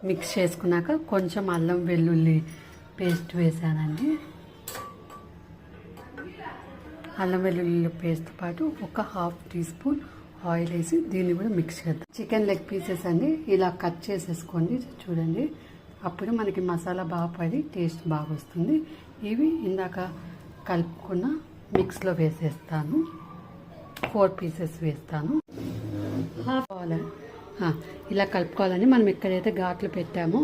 Mix చేసుకున్నాక కొంచెం అల్లం వెల్లుల్లి పేస్ట్ వేసానండి. అల్లం వెల్లుల్లి పేస్ట్ పాటు ఒక హాఫ్ టీ స్పూన్ ఆయిల్ వేసి దీన్ని కూడా మిక్స్ చేద్దాం. చికెన్ లెగ్ పీసెస్ అండి ఇలా కట్ చేసేసుకోండి చూడండి. అప్పుడు మనకి మసాలా బాగా పడి టేస్ట్ బాగా వస్తుంది. ఇవి ఇందాక కలుపుకున్న మిక్స్లో వేసేస్తాను. 4 పీసెస్ వేస్తాను. ఇలా కలుపుకోవాలని మనం ఎక్కడైతే ఘాట్లు పెట్టామో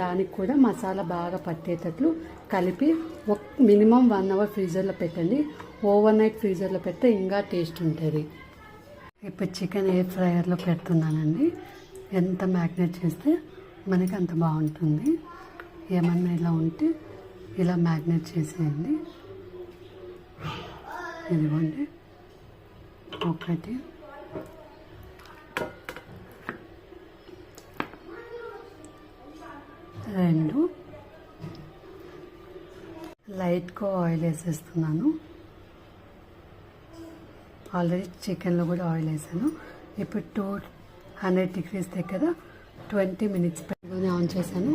దానికి కూడా మసాలా బాగా పట్టేటట్లు కలిపి మినిమం 1 అవర్ ఫ్రీజర్లో పెట్టండి. ఓవర్ నైట్ ఫ్రీజర్లో పెడితే ఇంకా టేస్ట్ ఉంటుంది. ఇప్పుడు చికెన్ ఎయిర్ ఫ్రైయర్లో పెడుతున్నానండి. ఎంత మ్యాగ్నేట్ చేస్తే మనకి అంత బాగుంటుంది. ఏమన్నా ఇలా ఉంటే ఇలా మ్యాగ్నేట్ చేసేయండి. ఇదిగోండి 1 2 లైట్గా ఆయిల్ వేసేస్తున్నాను. ఆల్రెడీ చికెన్లో కూడా ఆయిల్ వేసాను. ఇప్పుడు 200 degrees దగ్గర 20 minutes ఆన్ చేశాను.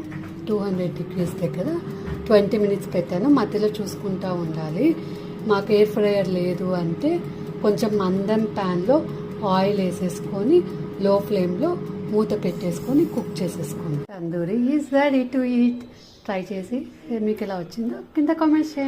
200 degrees దగ్గర 20 minutes పెట్టాను. మధ్యలో చూసుకుంటూ ఉండాలి. మాకు ఎయిర్ ఫ్రైయర్ లేదు అంటే కొంచెం మందం ప్యాన్లో ఆయిల్ వేసేసుకొని లో ఫ్లేమ్లో మూత పెట్టేసుకొని కుక్ చేసేసుకోండి. Tandoori is ready to eat. Try చేసి మీకు ఎలా వచ్చిందో కింద కామెంట్స్ చేయండి.